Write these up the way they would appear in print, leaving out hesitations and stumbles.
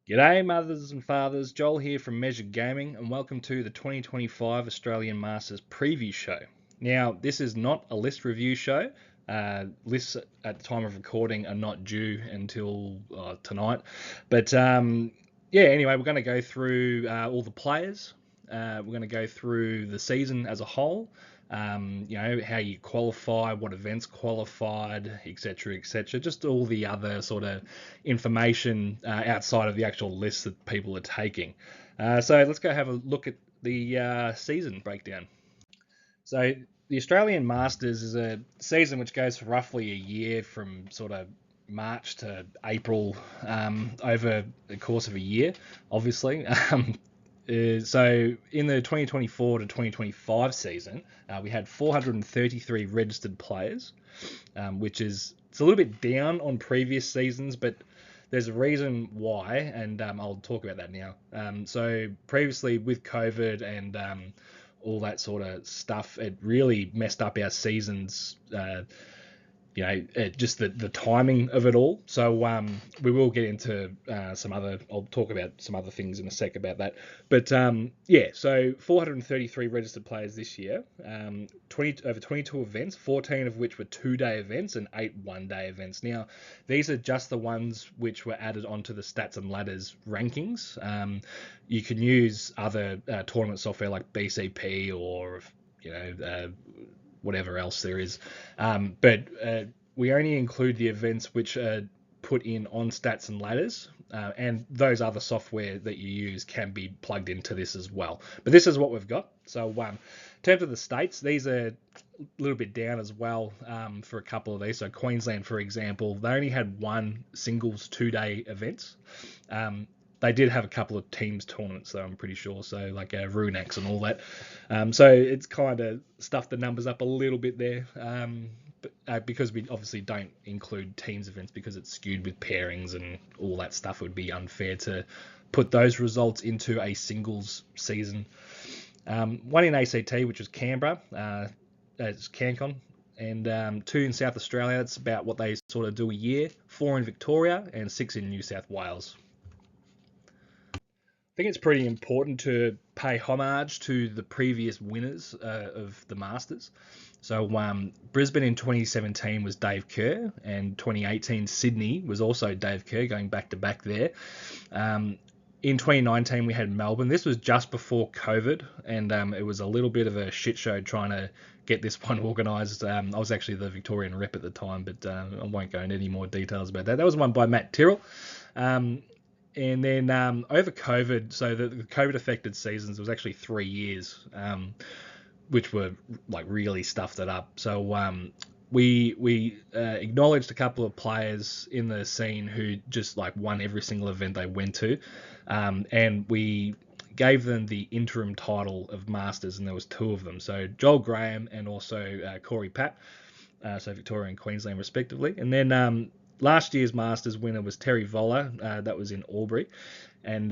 G'day, mothers and fathers. Joel here from Measured Gaming, and welcome to the 2025 Australian Masters preview show. Now, this is not a list review show. Lists at the time of recording are not due until tonight. But anyway, we're going to go through all the players. We're going to go through the season as a whole. How you qualify, what events qualified, etc., etc. Just all the other sort of information outside of the actual list that people are taking. So let's go have a look at the season breakdown. So the Australian Masters is a season which goes for roughly a year from sort of March to April over the course of a year, obviously. So in the 2024 to 2025 season, we had 433 registered players, which is it's a little bit down on previous seasons, but there's a reason why, and I'll talk about that now. So previously with COVID and all that sort of stuff, it really messed up our seasons. Just the timing of it all. So we will get into some other. I'll talk about some other things in a sec about that. But so 433 registered players this year. 22 events, 14 of which were 2-day events and 8 one-day events. Now, these are just the ones which were added onto the Stats and Ladders rankings. You can use other tournament software like BCP or whatever else there is. But we only include the events which are put in on Stats and Ladders, and those other software that you use can be plugged into this as well. But this is what we've got. So in terms of the states, these are a little bit down as well for a couple of these. So Queensland, for example, they only had one singles 2-day event. They did have a couple of teams tournaments, though, I'm pretty sure. So like Runex and all that. So it's kind of stuffed the numbers up a little bit there. Because we obviously don't include teams events because it's skewed with pairings and all that stuff. It would be unfair to put those results into a singles season. One in ACT, which was Canberra. It's CanCon. And 2 in South Australia. That's about what they sort of do a year. 4 in Victoria and 6 in New South Wales. I think it's pretty important to pay homage to the previous winners of the Masters. So Brisbane in 2017 was Dave Kerr, and 2018 Sydney was also Dave Kerr, going back to back there. In 2019 we had Melbourne. This was just before COVID, and it was a little bit of a shit show trying to get this one organised. I was actually the Victorian rep at the time, but I won't go into any more details about that. That was won by Matt Tyrrell. And then over COVID, so the COVID affected seasons was actually 3 years, which were like really stuffed it up. So we acknowledged a couple of players in the scene who just like won every single event they went to, and we gave them the interim title of Masters, and there was 2 of them. So Joel Graham and also Corey Papp, so Victoria and Queensland respectively. And then last year's Masters winner was Terry Voller. That was in Albury, and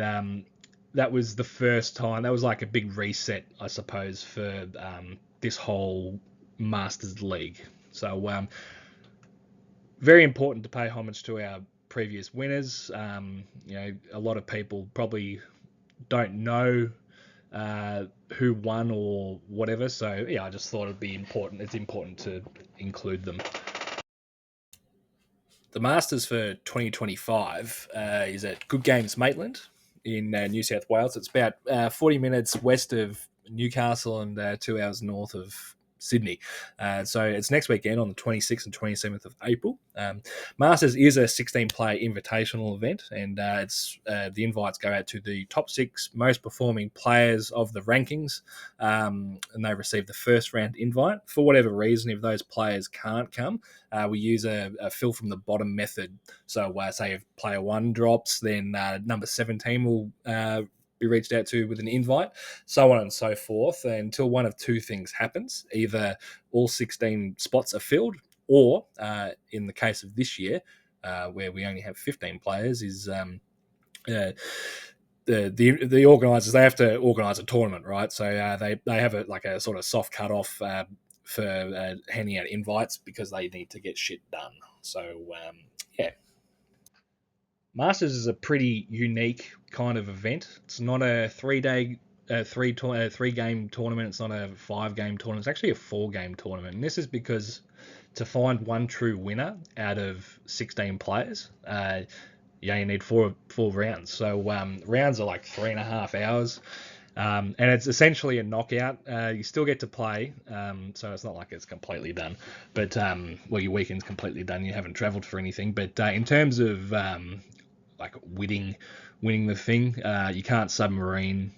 that was the first time. That was like a big reset, I suppose, for this whole Masters League. So very important to pay homage to our previous winners. A lot of people probably don't know who won or whatever. So yeah, I just thought it'd be important. It's important to include them. The Masters for 2025 is at Good Games Maitland in New South Wales. It's about 40 minutes west of Newcastle and 2 hours north of Sydney. So it's next weekend on the 26th and 27th of April. Masters is a 16-player invitational event, and it's the invites go out to the top 6 most performing players of the rankings, and they receive the first round invite. For whatever reason, if those players can't come, we use a fill from the bottom method. So say if player 1 drops, then number 17 will be reached out to with an invite, so on and so forth, until one of 2 things happens. Either all 16 spots are filled, or in the case of this year, where we only have 15 players, is the organisers, they have to organise a tournament, right? So they have a sort of soft cut-off for handing out invites because they need to get shit done. So yeah. Masters is a pretty unique kind of event. It's not a 3 day, three game tournament. It's not a 5 game tournament. It's actually a 4 game tournament. And this is because to find one true winner out of 16 players, you only need four rounds. So rounds are like 3.5 hours. And it's essentially a knockout. You still get to play, so it's not like it's completely done. But well, your weekend's completely done. You haven't travelled for anything. But in terms of like winning the thing, you can't submarine.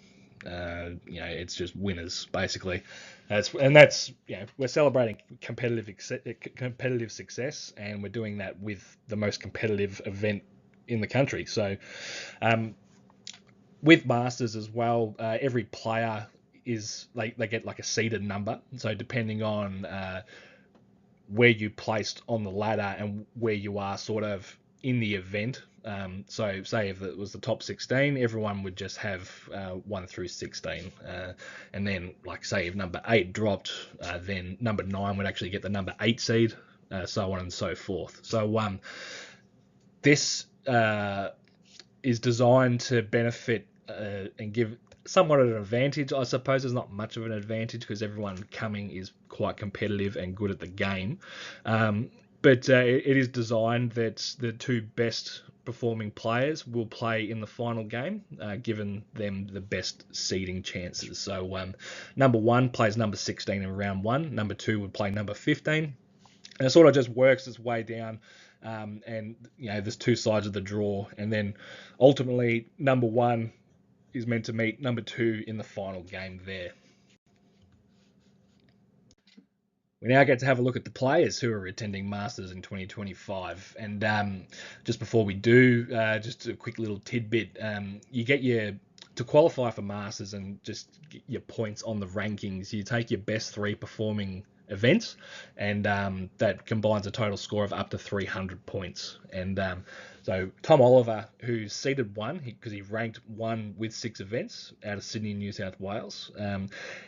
It's just winners basically. That's we're celebrating competitive success, and we're doing that with the most competitive event in the country. So. With Masters as well, every player is they get like a seeded number. So depending on where you placed on the ladder and where you are sort of in the event. So say if it was the top 16, everyone would just have 1 through 16. And then like say if number 8 dropped, then number 9 would actually get the number 8 seed, so on and so forth. So this is designed to benefit and give somewhat of an advantage. I suppose there's not much of an advantage because everyone coming is quite competitive and good at the game. But it is designed that the 2 best performing players will play in the final game, giving them the best seeding chances. So number 1 plays number 16 in round 1. Number 2 would play number 15. And it sort of just works its way down. And there's 2 sides of the draw, and then ultimately number 1 is meant to meet number 2 in the final game there. We now get to have a look at the players who are attending Masters in 2025. And just before we do, just a quick little tidbit. You get to qualify for Masters and just get your points on the rankings. You take your best 3 performing events, and that combines a total score of up to 300 points. And so Tom Oliver, who's seeded 1 because he ranked 1 with 6 events out of Sydney, New South Wales.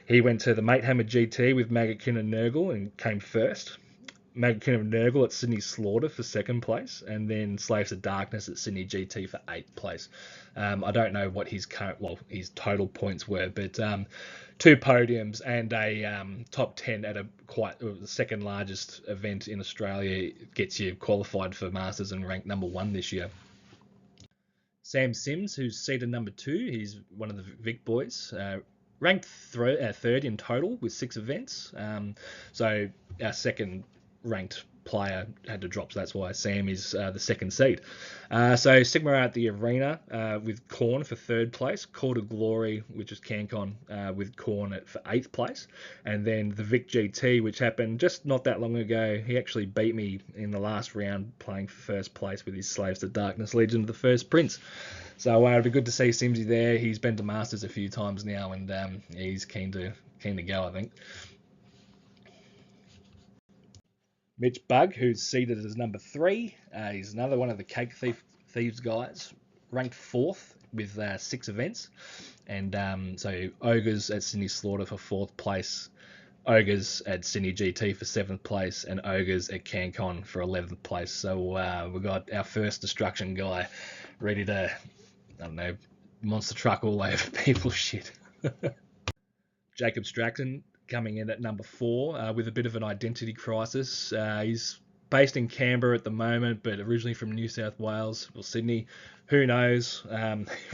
He went to the Mate Hammer GT with Magakin and Nurgle and came first. Magakin and Nurgle at Sydney Slaughter for 2nd place, and then Slaves of Darkness at Sydney GT for 8th place. I don't know what his his total points were, but 2 podiums and a top 10 at the 2nd largest event in Australia gets you qualified for Masters and ranked number 1 this year. Sam Sims, who's seeded number 2, he's one of the Vic boys, ranked 3rd in total with 6 events. So our 2nd ranked player had to drop, so that's why Sam is the 2nd seed. So Sigma are at the arena with Korn for 3rd place, Call to Glory, which is CanCon, with Korn for 8th place, and then the Vic GT, which happened just not that long ago. He actually beat me in the last round playing for 1st place with his Slaves to Darkness Legion of the First Prince. So it'd be good to see Simsy there. He's been to Masters a few times now, and he's keen to go, I think. Mitch Bug, who's seeded as number 3. He's another one of the Cake Thieves guys, ranked 4th with 6 events. And so Ogres at Sydney Slaughter for 4th place, Ogres at Sydney GT for 7th place, and Ogres at CanCon for 11th place. So we've got our first destruction guy ready to, monster truck all over people's shit. Jacob Stratton coming in at number 4 with a bit of an identity crisis. He's based in Canberra at the moment, but originally from New South Wales or Sydney. Who knows?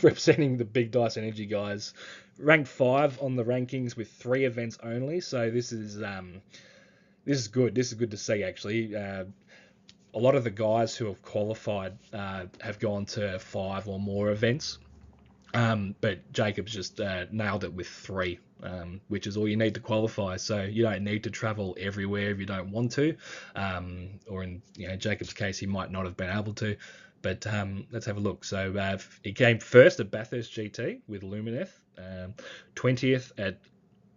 Representing the Big Dice Energy guys. Ranked 5 on the rankings with 3 events only. So this is good. This is good to see, actually. A lot of the guys who have qualified have gone to 5 or more events. But Jacob's just nailed it with 3, which is all you need to qualify. So you don't need to travel everywhere if you don't want to. Or in Jacob's case, he might not have been able to. But let's have a look. So he came 1st at Bathurst GT with Lumineth, 20th at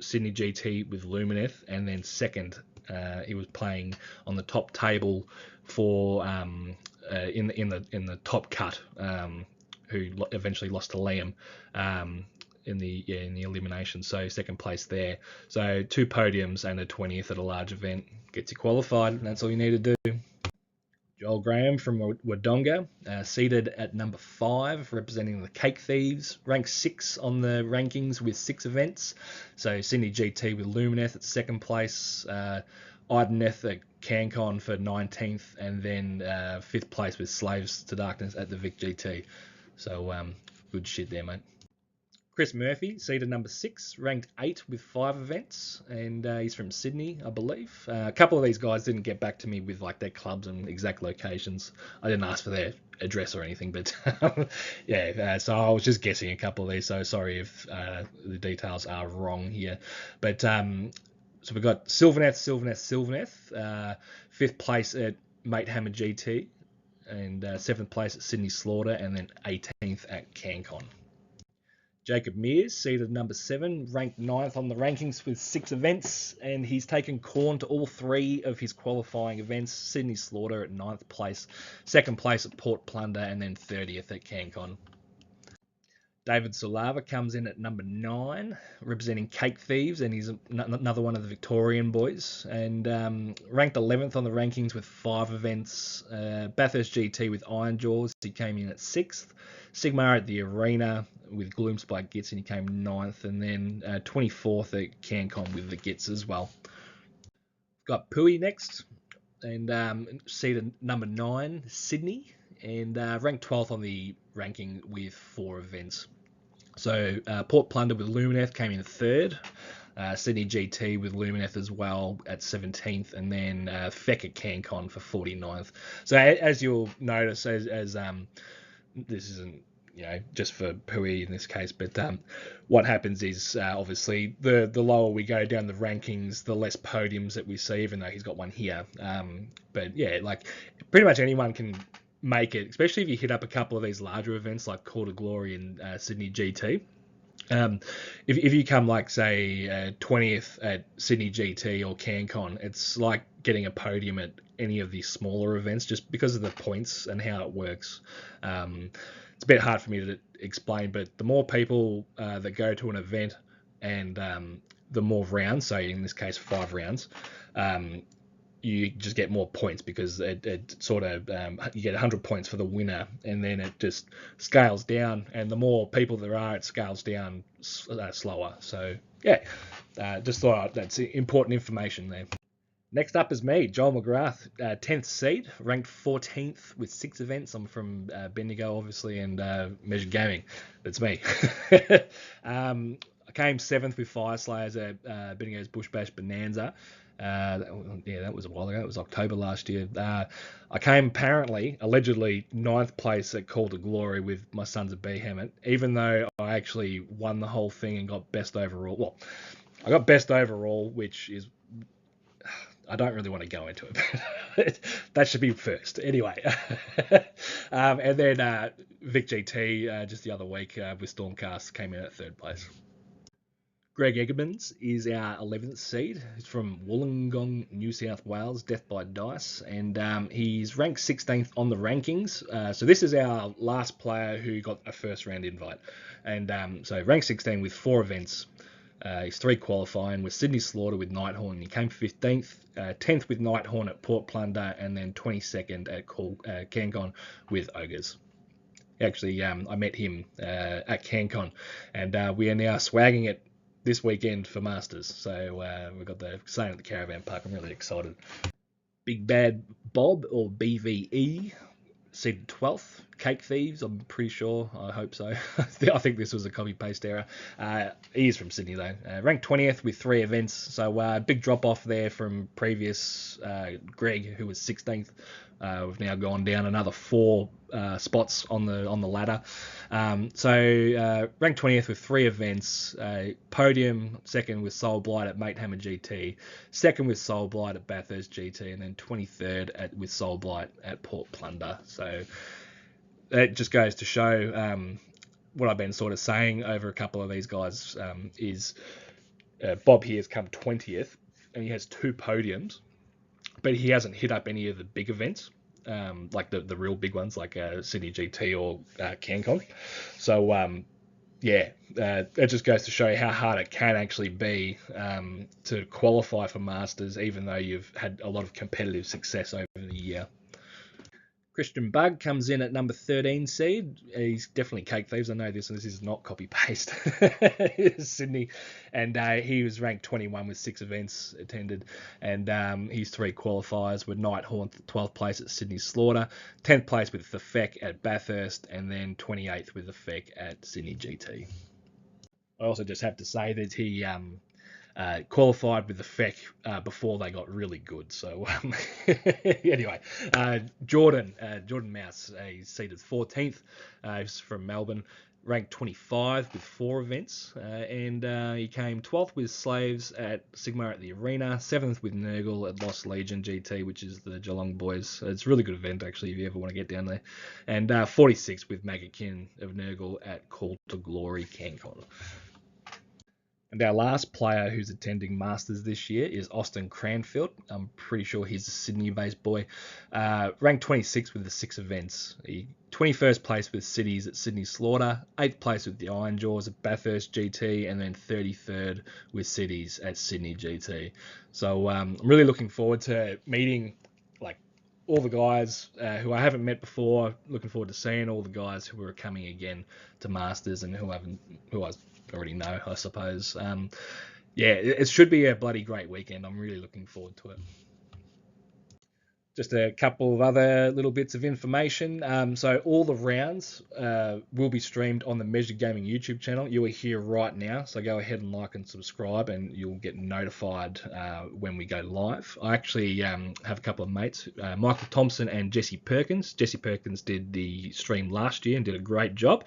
Sydney GT with Lumineth, and then 2nd he was playing on the top table for in the top cut. Who eventually lost to Liam in the elimination. So 2nd place there. So 2 podiums and a 20th at a large event gets you qualified, and that's all you need to do. Joel Graham from Wodonga, seated at number 5, representing the Cake Thieves, ranked 6 on the rankings with 6 events. So Sydney GT with Lumineth at 2nd place, Ideneth at CanCon for 19th, and then 5th place with Slaves to Darkness at the Vic GT. So good shit there, mate. Chris Murphy, seated number 6, ranked 8 with 5 events, and he's from Sydney, I believe. A couple of these guys didn't get back to me with like their clubs and exact locations. I didn't ask for their address or anything, but yeah, so I was just guessing a couple of these, so sorry if the details are wrong here. But so we've got Sylvaneth, 5th place at Mate Hammer GT, and 7th place at Sydney Slaughter, and then 18th at CanCon. Jacob Mears, seated number 7, ranked 9th on the rankings with 6 events, and he's taken Corn to all 3 of his qualifying events. Sydney Slaughter at 9th place, 2nd place at Port Plunder, and then 30th at CanCon. David Sulava comes in at number 9, representing Cake Thieves, and he's another one of the Victorian boys, and ranked 11th on the rankings with 5 events. Bathurst GT with Iron Jaws, he came in at 6th. Sigmar at the Arena with Gloomspite Gits, and he came 9th, and then 24th at CanCon with the Gits as well. Got Pui next, and seated number 9, Sydney, and ranked 12th on the ranking with 4 events. So Port Plunder with Lumineth came in 3rd. Sydney GT with Lumineth as well at 17th, and then Feck at CanCon for 49th. So as you'll notice, as this isn't just for Pui in this case, but what happens is obviously the lower we go down the rankings, the less podiums that we see, even though he's got one here. But yeah, like pretty much anyone can make it, especially if you hit up a couple of these larger events like Call to Glory and Sydney GT. If you come like say 20th at Sydney GT or CanCon, it's like getting a podium at any of these smaller events just because of the points and how it works. It's a bit hard for me to explain, but the more people that go to an event and the more rounds, so in this case 5 rounds, you just get more points because it sort of you get 100 points for the winner, and then it just scales down, and the more people there are, it scales down slower. So yeah, just thought that's important information there. Next up is me, Joel McGrath, 10th seed, ranked 14th with 6 events. I'm from Bendigo, obviously, and Measured Gaming. That's me. I came 7th with Fire Slayers at Bendigo's Bush Bash Bonanza. That was a while ago. It was October last year. I came allegedly 9th place at Call to Glory with my Sons of Behemoth, even though I actually won the whole thing and got best overall. Well, I got best overall, which is, I don't really want to go into it. That should be first. Anyway. And then Vic GT just the other week with Stormcast came in at 3rd place. Greg Egamman is our 11th seed. He's from Wollongong, New South Wales, Death by Dice, and he's ranked 16th on the rankings. So this is our last player who got a first round invite. And so ranked 16 with 4 events. He's 3 qualifying with Sydney Slaughter with Nighthorn. He came 15th, 10th with Nighthorn at Port Plunder, and then 22nd at CanCon with Ogres. Actually, I met him at CanCon, and we are now swagging it this weekend for Masters. So we've got the same at the Caravan Park. I'm really excited. Big Bad Bob, or BVE, seated 12th. Cake Thieves, I'm pretty sure. I hope so. I think this was a copy-paste error. He is from Sydney, though. Ranked 20th with 3 events. So big drop-off there from previous Greg, who was 16th. We've now gone down another 4 spots on the ladder. So ranked 20th with 3 events. Podium, 2nd with Soul Blight at Mate Hammer GT. 2nd with Soul Blight at Bathurst GT. And then 23rd with Soul Blight at Port Plunder. So it just goes to show what I've been sort of saying over a couple of these guys is Bob here has come 20th, and he has 2 podiums, but he hasn't hit up any of the big events, like the real big ones, like Sydney GT or CanCon. So it just goes to show you how hard it can actually be to qualify for Masters, even though you've had a lot of competitive success over the year. Christian Bug comes in at number 13 seed. He's definitely cake thieves. I know this, and this is not copy paste. Sydney, and he was ranked 21 with 6 events attended, and his 3 qualifiers were Nighthorn 12th place at Sydney Slaughter, 10th place with the Feck at Bathurst, and then 28th with the Feck at Sydney GT. I also just have to say that he qualified with the Feck before they got really good. So anyway, Jordan Mouse, he's seated 14th. He's from Melbourne, ranked 25 with 4 events, and he came 12th with Slaves at Sigmar at the Arena, 7th with Nurgle at Lost Legion GT, which is the Geelong boys. It's a really good event actually if you ever want to get down there, and 46th with Magakin of Nurgle at Call to Glory CanCon. And our last player who's attending Masters this year is Austin Cranfield. I'm pretty sure he's a Sydney-based boy. Ranked 26th with the 6 events. He 21st place with Cities at Sydney Slaughter, 8th place with the Iron Jaws at Bathurst GT, and then 33rd with Cities at Sydney GT. So I'm really looking forward to meeting all the guys who I haven't met before. Looking forward to seeing all the guys who are coming again to Masters and who I already know, I suppose. It should be a bloody great weekend. I'm really looking forward to it. Just a couple of other little bits of information. So all the rounds will be streamed on the Measured Gaming YouTube channel. You are here right now, so go ahead and like and subscribe, and you'll get notified when we go live. I actually have a couple of mates, Michael Thompson and Jesse Perkins. Jesse Perkins did the stream last year and did a great job.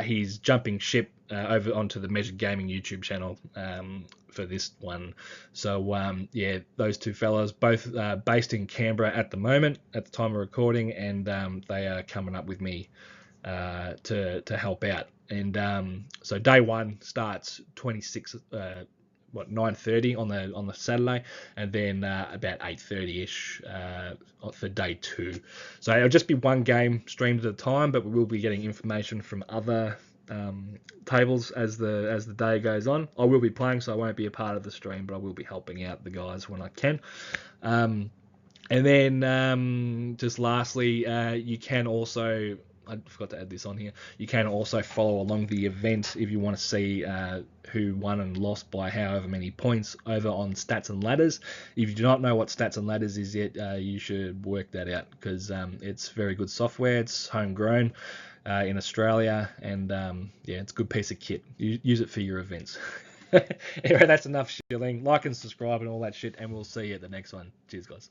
He's jumping ship over onto the Measured Gaming YouTube channel for this one. So those two fellas, both based in Canberra at the moment, at the time of recording, and they are coming up with me to help out. And so day one starts 9:30 on the Saturday, and then about 8:30ish for day 2. So it'll just be one game streamed at a time, but we will be getting information from other tables as the day goes on. I will be playing, so I won't be a part of the stream, but I will be helping out the guys when I can. And then just lastly, you can also, I forgot to add this on here, you can also follow along the event if you want to see who won and lost by however many points over on Stats and Ladders. If you do not know what Stats and Ladders is yet, you should work that out, because it's very good software. It's homegrown in Australia, and it's a good piece of kit. Use it for your events. Anyway, that's enough shilling. Like and subscribe and all that shit, and we'll see you at the next one. Cheers, guys.